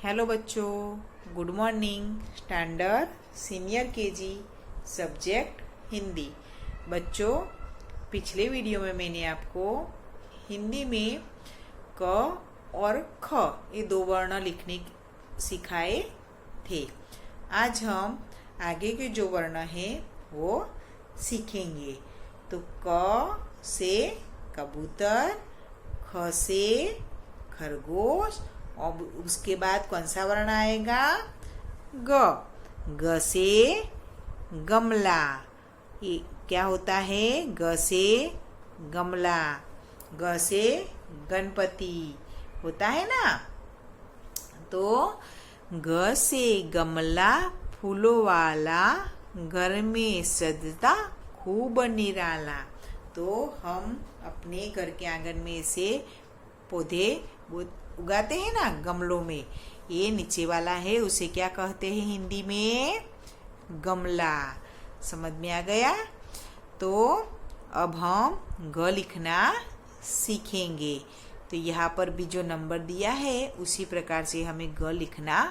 Hello बच्चों, good morning. Standard senior KG, subject Hindi. बच्चों, पिछले वीडियो में मैंने आपको हिंदी में क और ख ये दो वर्ण लिखने सिखाए थे। आज हम आगे के जो वर्ण हैं वो सीखेंगे। तो क से कबूतर, ख से खरगोश, और उसके बाद कौन सा वर्ण आएगा? ग से गमला। ये क्या होता है? ग से गमला, ग से गणपति होता है ना। तो ग से गमला फूलों वाला, घर में सजता खूब निराला। तो हम अपने घर के आंगन में से पौधे उगाते हैं ना गमलों में। ये नीचे वाला है, उसे क्या कहते हैं हिंदी में? गमला। समझ में आ गया? तो अब हम ग लिखना सीखेंगे। तो यहाँ पर भी जो नंबर दिया है उसी प्रकार से हमें ग लिखना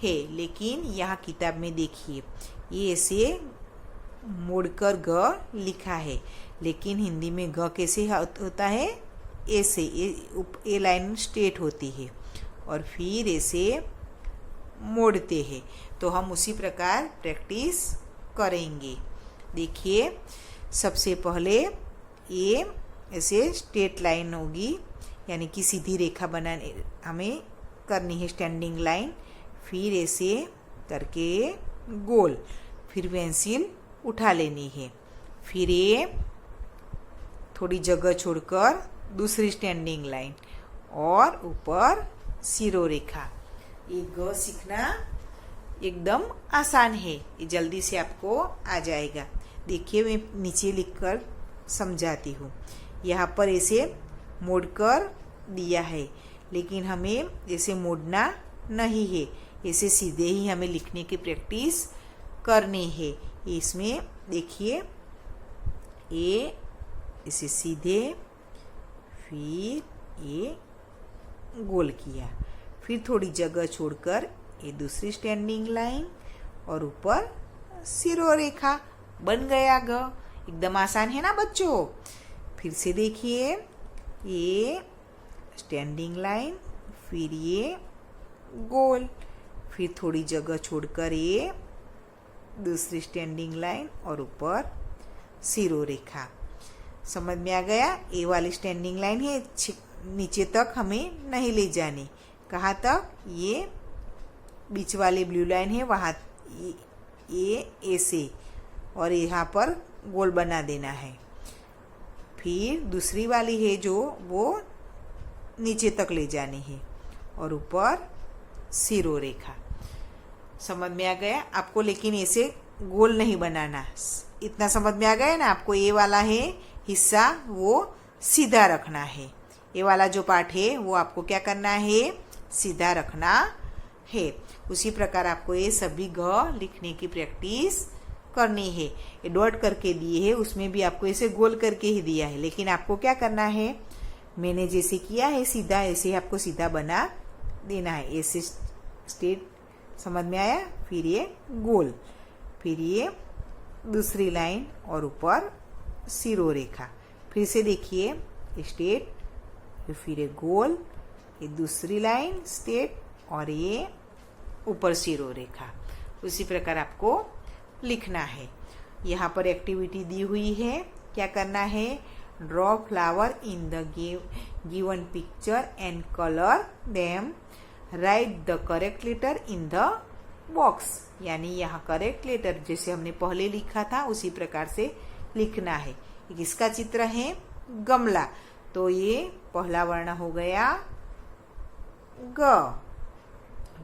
है। लेकिन यहाँ किताब में देखिए, ये ऐसे मोड़कर ग लिखा है, लेकिन हिंदी में ग कैसे होता है? ऐसे ए लाइन स्ट्रेट होती है और फिर ऐसे मोड़ते हैं। तो हम उसी प्रकार प्रैक्टिस करेंगे। देखिए, सबसे पहले ये ऐसे स्ट्रेट लाइन होगी, यानी कि सीधी रेखा बनाने हमें करनी है, स्टैंडिंग लाइन। फिर ऐसे करके गोल, फिर पेंसिल उठा लेनी है। फिर ये थोड़ी जगह छोड़कर दूसरी स्टैंडिंग लाइन और ऊपर सिरो रेखा। ये ग सीखना एकदम आसान है, ये जल्दी से आपको आ जाएगा। देखिए, मैं नीचे लिखकर समझाती हूँ। यहाँ पर ऐसे मोड़कर दिया है, लेकिन हमें ऐसे मोड़ना नहीं है, ऐसे सीधे ही हमें लिखने की प्रैक्टिस करनी है। इसमें देखिए, ये इसे सीधे, फिर ये गोल किया, फिर थोड़ी जगह छोड़कर ये दूसरी स्टैंडिंग लाइन और ऊपर सिरो रेखा। बन गया ग। एकदम आसान है ना बच्चों? फिर से देखिए, ये स्टैंडिंग लाइन, फिर ये गोल, फिर थोड़ी जगह छोड़कर ये दूसरी स्टैंडिंग लाइन और ऊपर सिरो रेखा। समझ में आ गया? ए वाली स्टैंडिंग लाइन है, नीचे तक हमें नहीं ले जानी। कहाँ तक? ये बीच वाली ब्लू लाइन है, वहाँ ये ऐसे, और यहाँ पर गोल बना देना है। फिर दूसरी वाली है जो वो नीचे तक ले जानी है और ऊपर सिरो रेखा। समझ में आ गया आपको? लेकिन ऐसे गोल नहीं बनाना। इतना समझ में आ गया ना आपको? ये वाला है हिस्सा वो सीधा रखना है, ये वाला जो पार्ट है वो आपको क्या करना है? सीधा रखना है। उसी प्रकार आपको ये सभी ग लिखने की प्रैक्टिस करनी है। ये डॉट करके दिए है, उसमें भी आपको ऐसे गोल करके ही दिया है, लेकिन आपको क्या करना है? मैंने जैसे किया है सीधा, ऐसे आपको सीधा बना देना है। ऐसे स्ट्रेट, समझ में आया? फिर ये गोल, फिर ये दूसरी लाइन और ऊपर सिरो रेखा। फिर से देखिए, स्ट्रेट, फिर ये गोल, ये दूसरी लाइन स्ट्रेट और ये ऊपर सिरो रेखा। उसी प्रकार आपको लिखना है। यहाँ पर एक्टिविटी दी हुई है, क्या करना है? Draw flower in the given picture and colour them, write the correct letter in the box. यानी यहाँ करेक्ट लेटर जैसे हमने पहले लिखा था उसी प्रकार से लिखना है। किसका चित्र है? गमला। तो ये पहला वर्ण हो गया ग।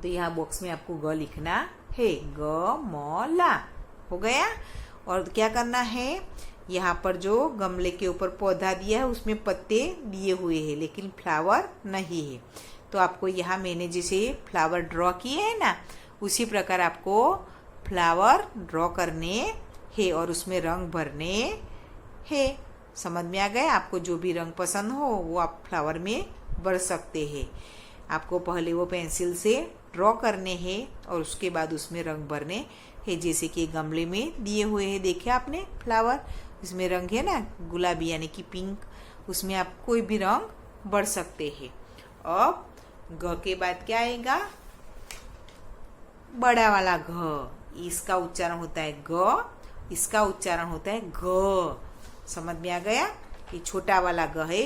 तो यहाँ बॉक्स में आपको ग लिखना है, गमला हो गया। और क्या करना है? यहाँ पर जो गमले के ऊपर पौधा दिया है उसमें पत्ते दिए हुए हैं, लेकिन फ्लावर नहीं है। तो आपको यहाँ मैंने जैसे फ्लावर ड्रॉ किए है ना, उसी प्रकार आपको फ्लावर ड्रॉ करने हैं और उसमें रंग भरने हैं। समझ में आ गया? आपको जो भी रंग पसंद हो वो आप फ्लावर में भर सकते हैं। आपको पहले वो पेंसिल से ड्रॉ करने हैं और उसके बाद उसमें रंग भरने हैं। जैसे कि गमले में दिए हुए हैं, देखे आपने फ्लावर, इसमें रंग है ना गुलाबी यानी कि पिंक, उसमें आप कोई भी रंग भर सकते हैं। अब घ के बाद क्या आएगा, बड़ा वाला घ, इसका उच्चारण होता है ग, इसका उच्चारण होता है घ। समझ में आ गया? ये छोटा वाला ग है,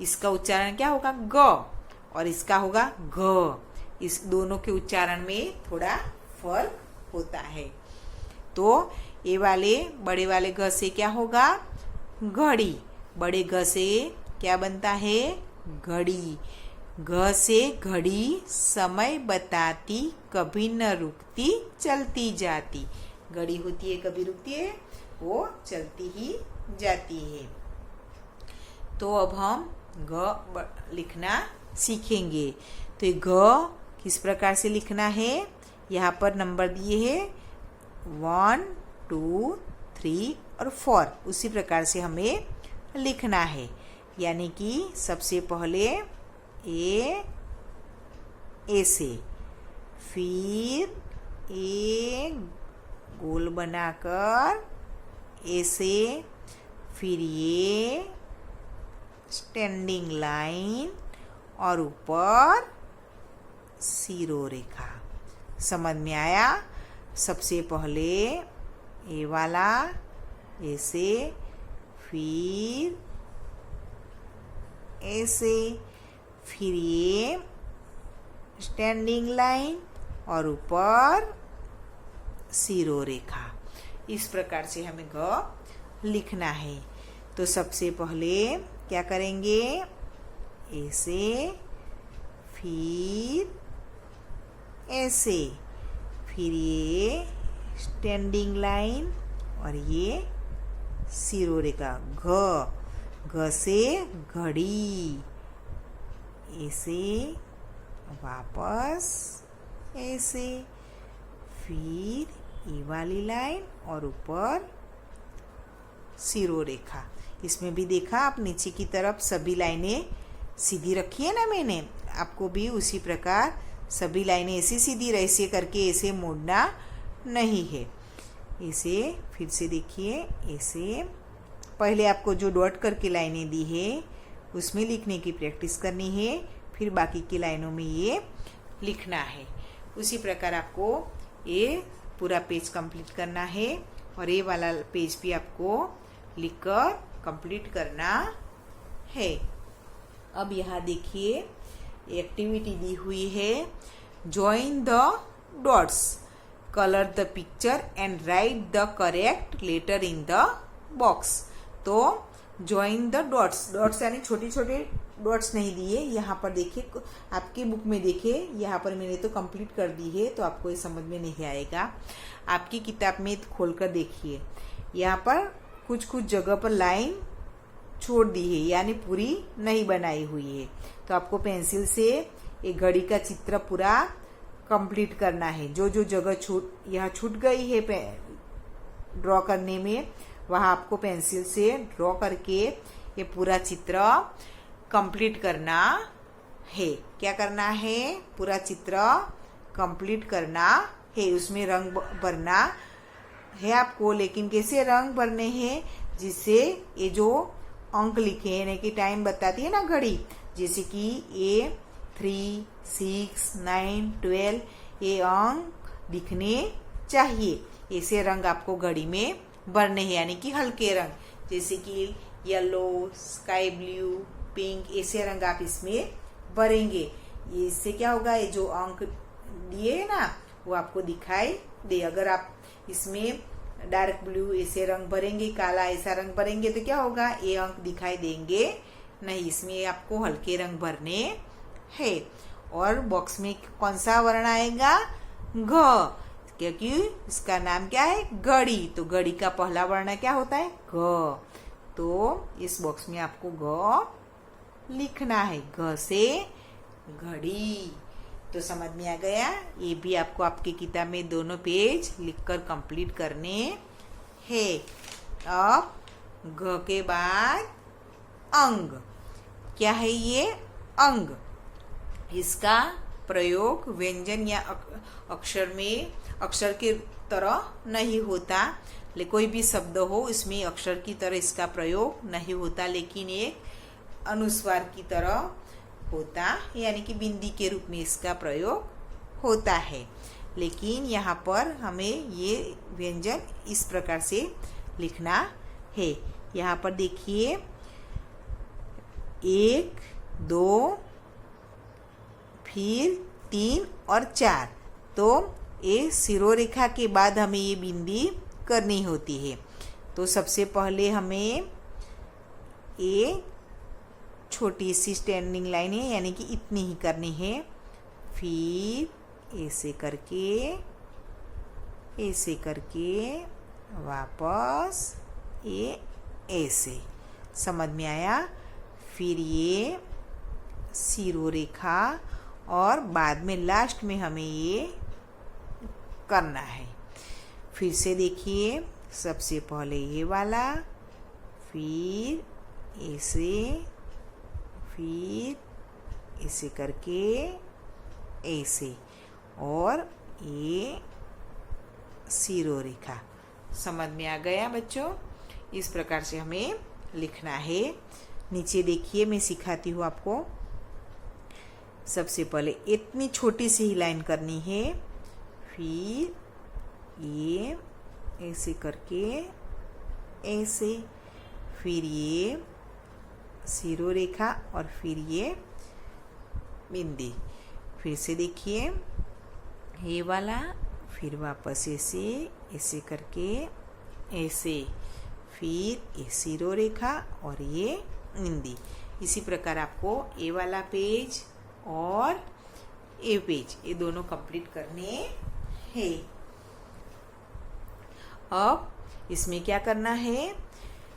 इसका उच्चारण क्या होगा ग, और इसका होगा घ। इस दोनों के उच्चारण में थोड़ा फर्क होता है। तो ये वाले बड़े वाले घ से क्या होगा, घड़ी। बड़े घ से क्या बनता है, घड़ी। घ से घड़ी समय बताती, कभी न रुकती चलती जाती। घड़ी होती है, कभी रुकती है, वो चलती ही जाती है। तो अब हम घ लिखना सीखेंगे। तो ये घ किस प्रकार से लिखना है, यहाँ पर नंबर दिए हैं 1, 2, 3 और 4, उसी प्रकार से हमें लिखना है। यानी कि सबसे पहले ए से, फिर ए गोल बनाकर ए से, फिर ये स्टैंडिंग लाइन और ऊपर सिरोरेखा। समझ में आया? सबसे पहले ए वाला ऐसे, फिर ऐसे, फिर ये स्टैंडिंग लाइन और ऊपर सिरोरेखा। इस प्रकार से हमें घ लिखना है। तो सबसे पहले क्या करेंगे, ऐसे, फिर ऐसे, फिर ये स्टैंडिंग लाइन और ये सिरोरेखा। घ से घड़ी, ऐसे, वापस ऐसे, फिर ये वाली लाइन और ऊपर सिरोरेखा। इसमें भी देखा आप, नीचे की तरफ सभी लाइनें सीधी रखी है ना मैंने, आपको भी उसी प्रकार सभी लाइनें ऐसे सीधी ऐसे करके ऐसे मोड़ना नहीं है। इसे फिर से देखिए, ऐसे पहले आपको जो डॉट करके लाइनें दी है उसमें लिखने की प्रैक्टिस करनी है, फिर बाकी की लाइनों में ये लिखना है। उसी प्रकार आपको ये पूरा पेज कंप्लीट करना है और ये वाला पेज भी आपको लिखकर कंप्लीट करना है। अब यहाँ देखिए एक्टिविटी दी हुई है, join the dots, colour the picture and write the correct letter in the box. तो जॉइन द डॉट्स, डॉट्स यानी छोटे छोटे डॉट्स नहीं दिए, यहाँ पर देखिए आपकी बुक में देखिए, यहाँ पर मैंने तो कंप्लीट कर दी है तो आपको ये समझ में नहीं आएगा। आपकी किताब में खोलकर देखिए, यहाँ पर कुछ कुछ जगह पर लाइन छोड़ दी है यानी पूरी नहीं बनाई हुई है। तो आपको पेंसिल से एक घड़ी का चित्र पूरा कंप्लीट करना है। जो जो जगह यहाँ छूट गई है ड्रॉ करने में, वहाँ आपको पेंसिल से ड्रॉ करके ये पूरा चित्र कंप्लीट करना है। क्या करना है, पूरा चित्र कंप्लीट करना है, उसमें रंग भरना है आपको। लेकिन कैसे रंग भरने हैं, जिससे ये जो अंक लिखे हैं यानी कि टाइम बताती है ना घड़ी, जैसे कि ये 3, 6, 9, 12 ये अंक दिखने चाहिए। ऐसे रंग आपको घड़ी में भरने हैं यानी कि हल्के रंग, जैसे कि येलो, स्काई ब्लू, पिंक, ऐसे रंग आप इसमें भरेंगे। इससे क्या होगा, ये जो अंक दिए है ना वो आपको दिखाई दे। अगर आप इसमें डार्क ब्लू ऐसे रंग भरेंगे, काला ऐसा रंग भरेंगे तो क्या होगा, ये अंक दिखाई देंगे नहीं। इसमें आपको हल्के रंग भरने हैं। और बॉक्स में कौन सा वर्ण आएगा, घ, क्योंकि इसका नाम क्या है, घड़ी। तो घड़ी का पहला वर्ण क्या होता है, घ। तो इस बॉक्स में आपको घ लिखना है, घ से घड़ी। तो समझ में आ गया। ये भी आपको आपकी किताब में दोनों पेज लिखकर कंप्लीट करने हैं। अब घ के बाद अंग, क्या है ये, अंग। इसका प्रयोग व्यंजन या अक्षर के तरह नहीं होता। कोई भी शब्द हो इसमें अक्षर की तरह इसका प्रयोग नहीं होता, लेकिन एक अनुस्वार की तरह होता, यानी कि बिंदी के रूप में इसका प्रयोग होता है। लेकिन यहाँ पर हमें ये व्यंजन इस प्रकार से लिखना है। यहाँ पर देखिए 1, 2, फिर 3 और 4। तो ये शिरोरेखा के बाद हमें ये बिंदी करनी होती है। तो सबसे पहले हमें ये छोटी सी स्टैंडिंग लाइन है, यानी कि इतनी ही करनी है। फिर ऐसे करके वापस ये ऐसे, समझ में आया। फिर ये शिरोरेखा और बाद में लास्ट में हमें ये करना है। फिर से देखिए, सबसे पहले ये वाला, फिर ऐसे करके ऐसे, और ये शिरोरेखा। समझ में आ गया बच्चों? इस प्रकार से हमें लिखना है। नीचे देखिए, मैं सिखाती हूँ आपको। सबसे पहले इतनी छोटी सी ही लाइन करनी है, फिर ये ऐसे करके ऐसे, फिर ये शिरोरेखा और फिर ये बिंदी। फिर से देखिए ये वाला, फिर वापस ऐसे करके ऐसे, फिर ये शिरोरेखा और ये बिंदी। इसी प्रकार आपको ये वाला पेज और ये पेज, ये दोनों कंप्लीट करने हैं। अब इसमें क्या करना है,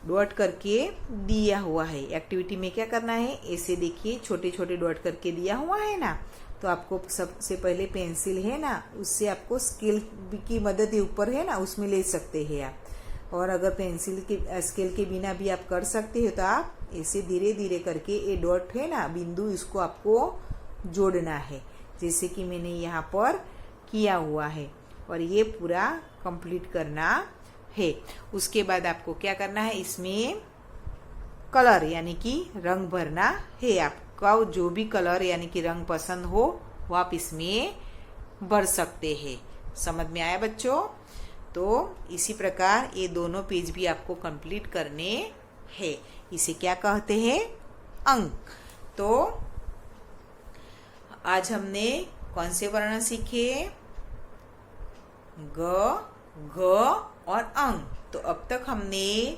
डॉट करके दिया हुआ है। एक्टिविटी में क्या करना है, ऐसे देखिए छोटे छोटे डॉट करके दिया हुआ है ना। तो आपको सबसे पहले पेंसिल है ना, उससे आपको स्केल की मदद ऊपर है ना, उसमें ले सकते हैं आप। और अगर पेंसिल के स्केल के बिना भी आप कर सकते हो, तो आप ऐसे धीरे धीरे करके ये डॉट है ना बिंदु, इसको आपको जोड़ना है, जैसे कि मैंने यहाँ पर किया हुआ है। और ये पूरा कंप्लीट करना है। उसके बाद आपको क्या करना है, इसमें कलर यानी कि रंग भरना है। आपका जो भी कलर यानी कि रंग पसंद हो वो आप इसमें भर सकते हैं। समझ में आया बच्चों? तो इसी प्रकार ये दोनों पेज भी आपको कंप्लीट करने हैं। इसे क्या कहते हैं, अंक। तो आज हमने कौन से वर्ण सीखे, ग, घ और अंग। तो अब तक हमने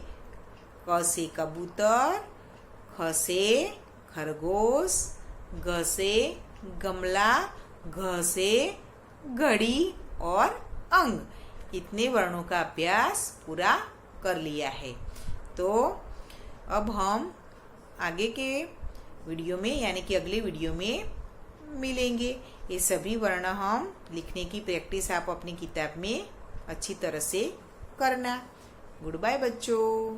क से कबूतर, ख से खरगोश, ग से गमला, घ से घड़ी और अंग, इतने वर्णों का अभ्यास पूरा कर लिया है। तो अब हम आगे के वीडियो में यानी कि अगले वीडियो में मिलेंगे। ये सभी वर्ण हम लिखने की प्रैक्टिस आप अपनी किताब में अच्छी तरह से करना। गुड बाय बच्चों।